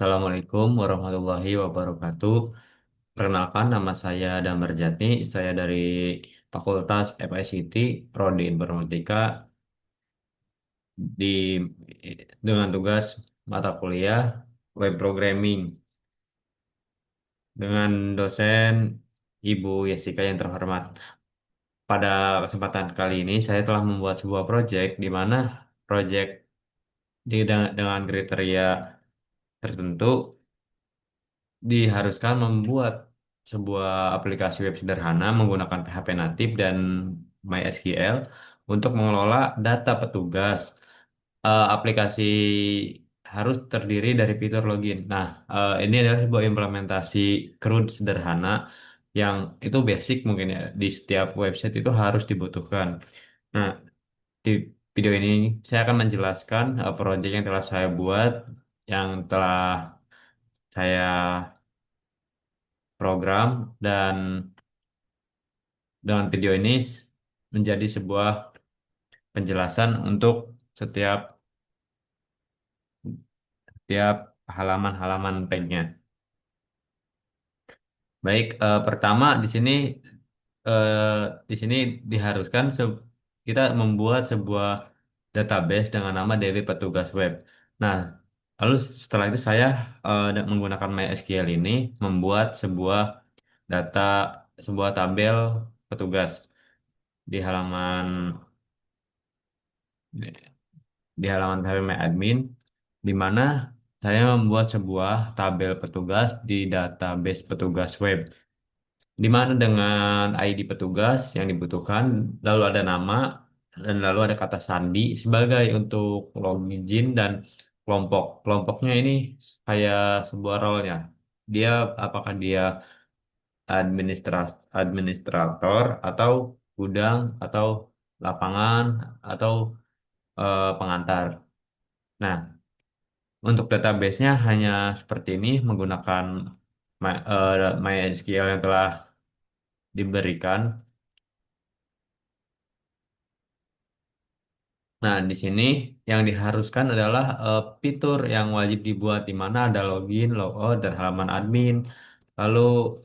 Assalamualaikum warahmatullahi wabarakatuh. Perkenalkan, nama saya Damar Jatni. Saya dari Fakultas FICT, Prodi Informatika di dengan tugas mata kuliah Web Programming dengan dosen Ibu Yesika yang terhormat. Pada kesempatan kali ini saya telah membuat sebuah proyek di mana proyek dengan kriteria tertentu diharuskan membuat sebuah aplikasi web sederhana menggunakan PHP natif dan MySQL untuk mengelola data petugas. Aplikasi harus terdiri dari fitur login. Nah, ini adalah sebuah implementasi CRUD sederhana yang itu basic mungkin ya di setiap website itu harus dibutuhkan. Nah, di video ini saya akan menjelaskan proyek yang telah saya buat, yang telah saya program, dan dengan video ini menjadi sebuah penjelasan untuk setiap setiap halaman-halaman page-nya. Baik, pertama eh, di sini diharuskan kita membuat sebuah database dengan nama DB Petugas Web. Nah, lalu setelah itu saya menggunakan MySQL ini membuat data sebuah tabel petugas di halaman di halaman tabel My Admin, di mana saya membuat sebuah tabel petugas di database petugas web, di mana dengan ID petugas yang dibutuhkan, lalu ada nama, dan lalu ada kata sandi sebagai untuk login dan kelompok. Kelompoknya ini kayak sebuah role-nya. Dia apakah dia administrator atau gudang atau lapangan atau pengantar. Nah, untuk database-nya hanya seperti ini menggunakan MySQL yang telah diberikan. Nah, di sini yang diharuskan adalah fitur yang wajib dibuat, di mana ada login, logout, dan halaman admin. Lalu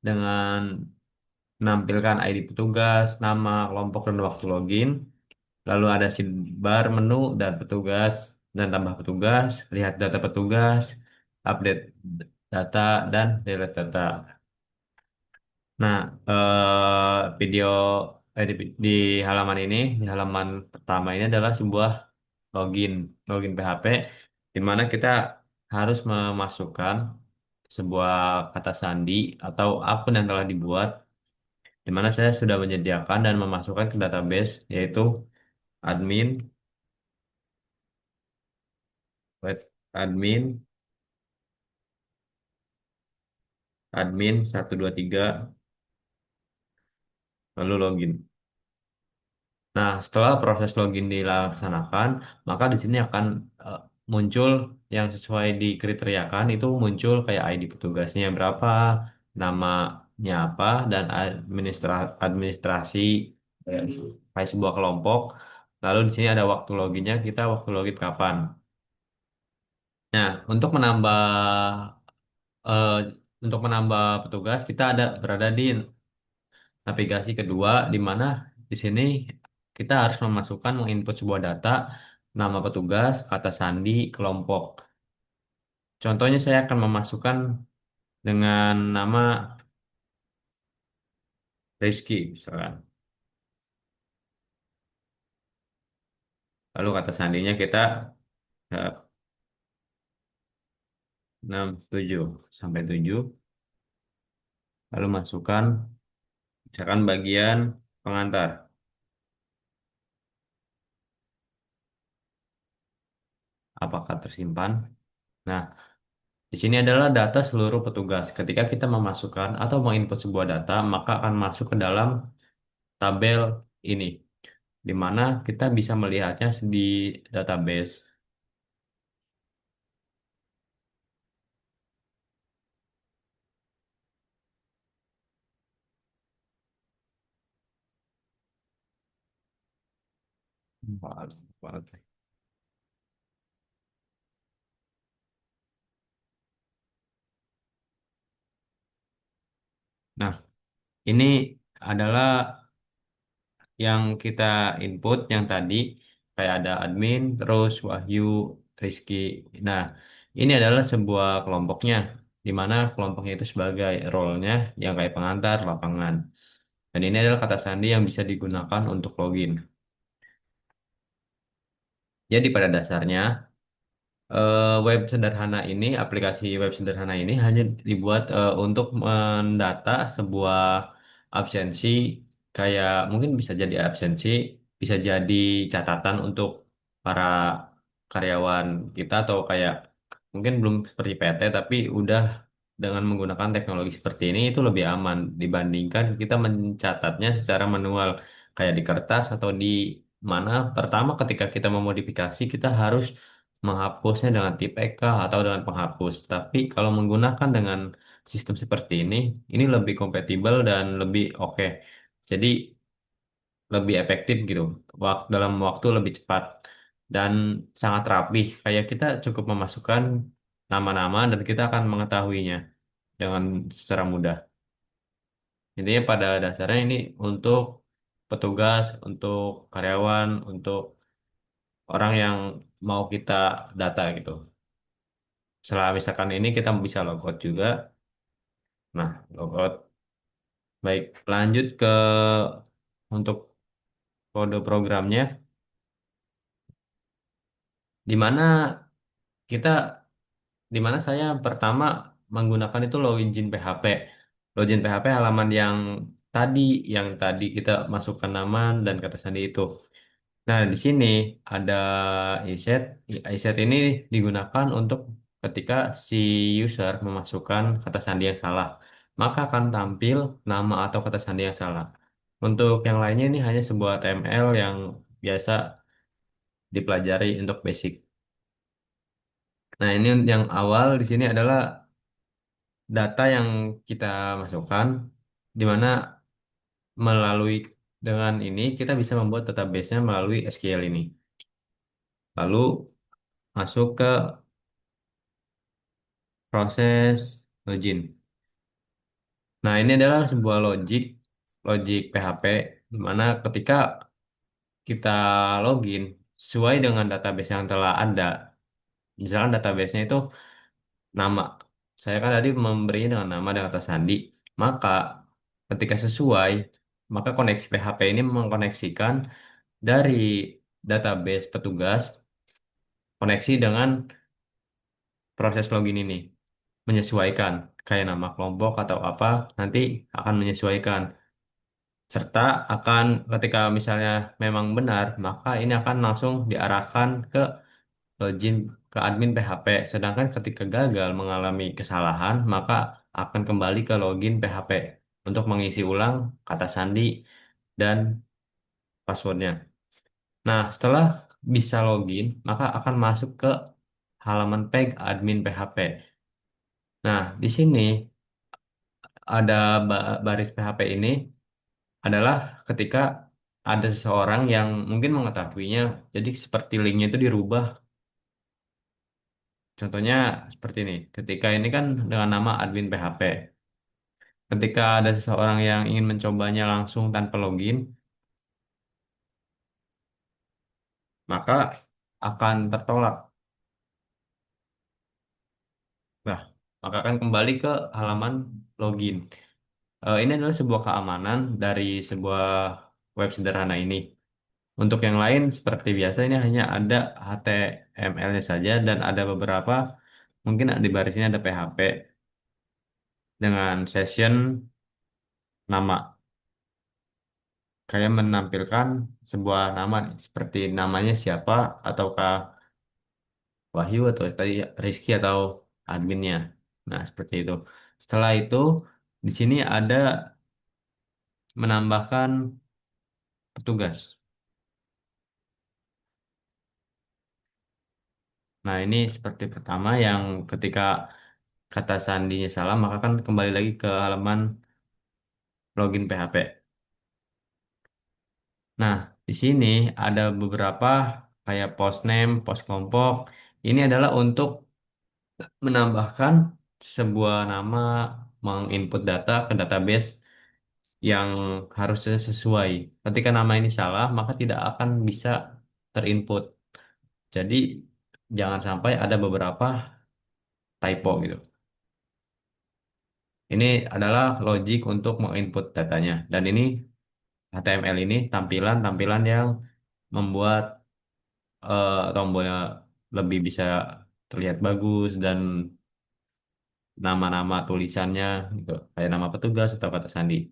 dengan menampilkan ID petugas, nama, kelompok, dan waktu login. Lalu ada sidebar menu dan petugas dan tambah petugas, lihat data petugas, update data, dan delete data. Nah, video di halaman ini, di halaman pertama ini adalah sebuah login, login PHP, di mana kita harus memasukkan sebuah kata sandi atau akun yang telah dibuat, di mana saya sudah menyediakan dan memasukkan ke database, yaitu admin, web admin, admin 123, lalu login. Nah, setelah proses login dilaksanakan, maka di sini akan muncul yang sesuai dikriteriakan, itu muncul kayak ID petugasnya berapa, namanya apa, dan administrasi eh, kayak sebuah kelompok. Lalu di sini ada waktu loginnya, kita waktu login kapan. Nah, eh, untuk menambah petugas, kita berada di navigasi kedua, di mana di sini kita harus menginput sebuah data, nama petugas, kata sandi, kelompok. Contohnya saya akan memasukkan dengan nama Rizky misalkan. Lalu kata sandinya kita eh, 67 sampai 7. Lalu masukkan misalkan bagian pengantar. Apakah tersimpan? Nah, di sini adalah data seluruh petugas. Ketika kita memasukkan atau menginput sebuah data, maka akan masuk ke dalam tabel ini, di mana kita bisa melihatnya di database. Nah, ini adalah yang kita input yang tadi kayak ada admin, terus Wahyu, Rizky. Nah, ini adalah sebuah kelompoknya, di mana kelompoknya itu sebagai role-nya yang kayak pengantar lapangan. Dan ini adalah kata sandi yang bisa digunakan untuk login. Jadi pada dasarnya web sederhana ini, aplikasi web sederhana ini hanya dibuat untuk mendata sebuah absensi, kayak mungkin bisa jadi absensi, bisa jadi catatan untuk para karyawan kita atau kayak mungkin belum seperti PT tapi udah dengan menggunakan teknologi seperti ini itu lebih aman dibandingkan kita mencatatnya secara manual kayak di kertas atau di mana pertama ketika kita memodifikasi kita harus menghapusnya dengan TPK atau dengan penghapus. Tapi kalau menggunakan dengan sistem seperti ini lebih kompatibel dan lebih oke. Jadi lebih efektif gitu. Dalam waktu lebih cepat dan sangat rapih. Kayak kita cukup memasukkan nama-nama dan kita akan mengetahuinya dengan secara mudah. Intinya pada dasarnya ini untuk petugas, untuk karyawan, untuk orang yang mau kita data gitu. Setelah misalkan ini kita bisa logout juga. Nah, logout. Baik, lanjut ke untuk kode programnya, di mana kita, di mana saya pertama menggunakan itu login PHP. Login PHP halaman tadi, yang tadi kita masukkan nama dan kata sandi itu. Nah, di sini ada iset. Iset ini digunakan untuk ketika si user memasukkan kata sandi yang salah, maka akan tampil nama atau kata sandi yang salah. Untuk yang lainnya ini hanya sebuah HTML yang biasa dipelajari untuk basic. Nah, ini yang awal di sini adalah data yang kita masukkan, di mana melalui dengan ini kita bisa membuat database-nya melalui SQL ini. Lalu masuk ke proses login. Nah, ini adalah sebuah logik PHP, di mana ketika kita login sesuai dengan database yang telah ada, misalkan database-nya itu nama. Saya kan tadi memberinya dengan nama dan kata sandi. Maka ketika sesuai, maka koneksi PHP ini mengkoneksikan dari database petugas koneksi dengan proses login ini. Menyesuaikan kayak nama kelompok atau apa nanti akan menyesuaikan. Serta akan ketika misalnya memang benar, maka ini akan langsung diarahkan ke login ke admin PHP. Sedangkan ketika gagal mengalami kesalahan, maka akan kembali ke login PHP untuk mengisi ulang kata sandi dan passwordnya. Nah, setelah bisa login, maka akan masuk ke halaman page admin PHP. Nah, di sini ada baris PHP ini adalah ketika ada seseorang yang mungkin mengetahuinya, jadi seperti linknya itu dirubah. Contohnya seperti ini. Ketika ini kan dengan nama admin PHP. Ketika ada seseorang yang ingin mencobanya langsung tanpa login, maka akan tertolak. Nah, maka akan kembali ke halaman login. Ini adalah sebuah keamanan dari sebuah web sederhana ini. Untuk yang lain seperti biasa ini hanya ada HTML-nya saja dan ada beberapa mungkin di baris ini ada PHP dengan session nama kayak menampilkan sebuah nama nih, seperti namanya siapa ataukah Wahyu atau tadi Rizky atau adminnya. Nah, seperti itu. Setelah itu di sini ada menambahkan petugas. Nah, ini seperti pertama yang ketika kata sandinya salah, maka kan kembali lagi ke halaman login PHP. Nah, di sini ada beberapa kayak post name, post kelompok. Ini adalah untuk menambahkan sebuah nama menginput data ke database yang harusnya sesuai. Ketika nama ini salah, maka tidak akan bisa terinput. Jadi jangan sampai ada beberapa typo gitu. Ini adalah logik untuk menginput datanya. Dan ini HTML ini tampilan-tampilan yang membuat tombolnya lebih bisa terlihat bagus dan nama-nama tulisannya gitu, kayak nama petugas atau kata sandi.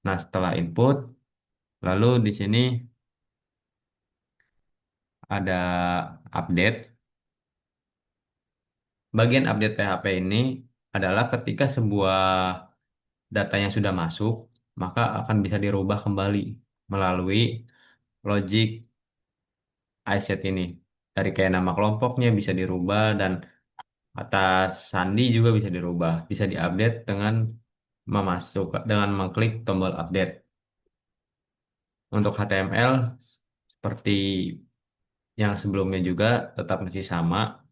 Nah, setelah input, lalu di sini ada update. Bagian update PHP ini adalah ketika sebuah data yang sudah masuk, maka akan bisa dirubah kembali melalui logic iSet ini. Dari kayak nama kelompoknya bisa dirubah dan atas sandi juga bisa dirubah, bisa diupdate dengan mengklik tombol update. Untuk HTML seperti yang sebelumnya juga tetap masih sama,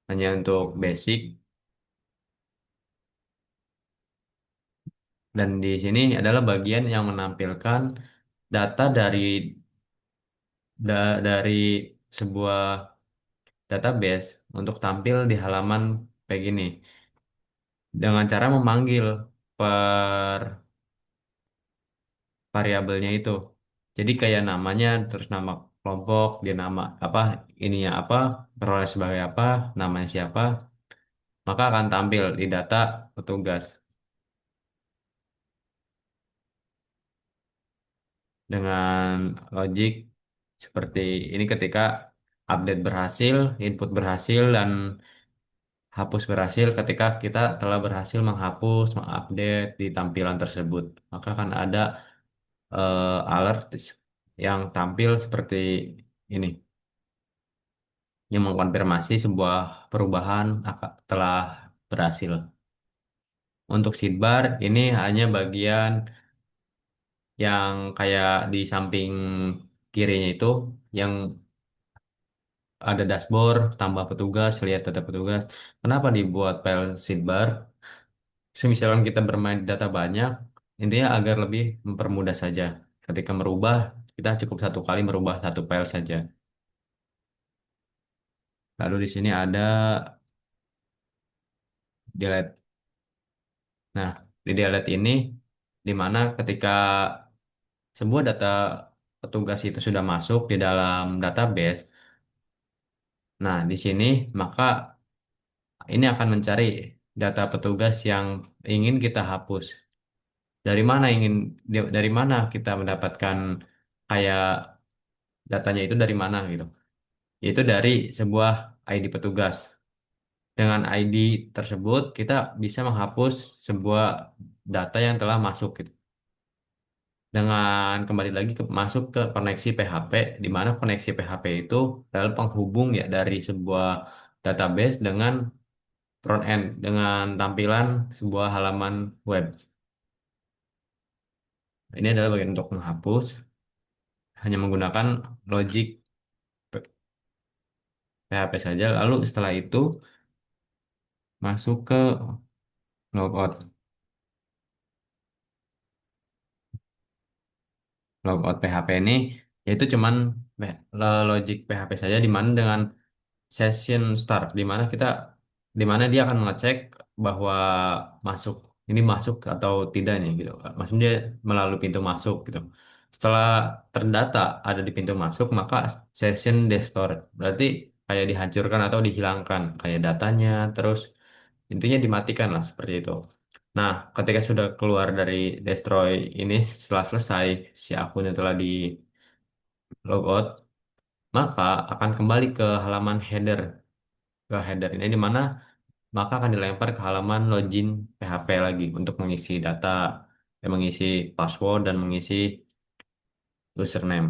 hanya untuk basic. Dan di sini adalah bagian yang menampilkan data dari sebuah database untuk tampil di halaman kayak gini dengan cara memanggil per variabelnya itu. Jadi kayak namanya, terus nama kelompok, dia nama apa, ininya apa, peroleh sebagai apa, namanya siapa, maka akan tampil di data petugas dengan logik seperti ini ketika update berhasil, input berhasil, dan hapus berhasil ketika kita telah berhasil menghapus, mengupdate di tampilan tersebut. Maka akan ada alert yang tampil seperti ini, yang mengkonfirmasi sebuah perubahan telah berhasil. Untuk sidebar ini hanya bagian yang kayak di samping kirinya itu yang ada dashboard, tambah petugas, lihat data petugas. Kenapa dibuat file sidebar? Misalkan kita bermain di data banyak, intinya agar lebih mempermudah saja. Ketika merubah, kita cukup satu kali merubah satu file saja. Lalu di sini ada delete. Nah, di delete ini di mana ketika sebuah data petugas itu sudah masuk di dalam database, nah di sini maka ini akan mencari data petugas yang ingin kita hapus. Dari mana dari mana kita mendapatkan kayak datanya itu dari mana gitu. Yaitu dari sebuah ID petugas. Dengan ID tersebut kita bisa menghapus sebuah data yang telah masuk gitu. Dengan kembali lagi masuk ke koneksi PHP, di mana koneksi PHP itu adalah penghubung ya dari sebuah database dengan front end, dengan tampilan sebuah halaman web. Ini adalah bagian untuk menghapus, hanya menggunakan logic PHP saja. Lalu setelah itu masuk ke logout. Logout PHP ini yaitu cuman logic PHP saja, di mana dengan session start, di mana dia akan mengecek bahwa masuk ini masuk atau tidaknya gitu. Maksudnya melalui pintu masuk gitu. Setelah terdata ada di pintu masuk, maka session destroy berarti kayak dihancurkan atau dihilangkan kayak datanya, terus intinya dimatikan lah seperti itu. Nah, ketika sudah keluar dari destroy ini, setelah selesai si akunnya telah di logout, maka akan kembali ke halaman header. Ke header ini di mana maka akan dilempar ke halaman login PHP lagi untuk mengisi data, mengisi password dan mengisi username.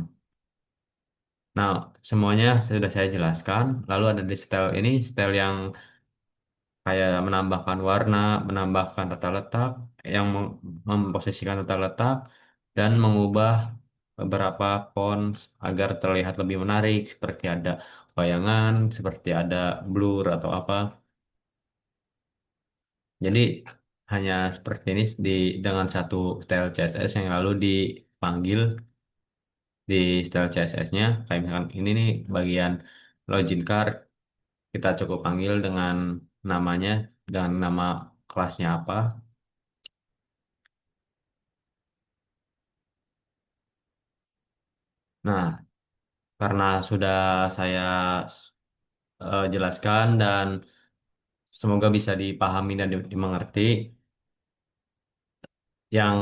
Nah, semuanya sudah saya jelaskan. Lalu ada di style ini, style yang kayak menambahkan warna, menambahkan tata letak, yang memposisikan tata letak, dan mengubah beberapa fonts agar terlihat lebih menarik, seperti ada bayangan, seperti ada blur atau apa. Jadi hanya seperti ini dengan satu style CSS yang lalu dipanggil di style CSS-nya. Kayak misalkan ini nih bagian login card, kita cukup panggil dengan namanya, dengan nama kelasnya apa. Nah, karena sudah saya jelaskan dan semoga bisa dipahami dan dimengerti, yang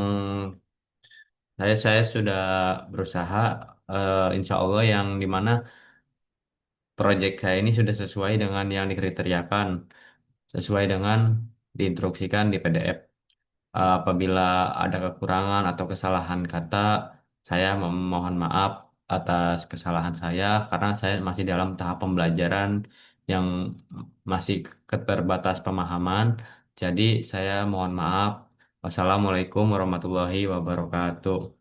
saya sudah berusaha, insya Allah yang dimana proyek saya ini sudah sesuai dengan yang dikriteriakan, sesuai dengan diinstruksikan di PDF. Apabila ada kekurangan atau kesalahan kata, saya memohon maaf atas kesalahan saya karena saya masih dalam tahap pembelajaran yang masih keterbatas pemahaman. Jadi saya mohon maaf. Wassalamualaikum warahmatullahi wabarakatuh.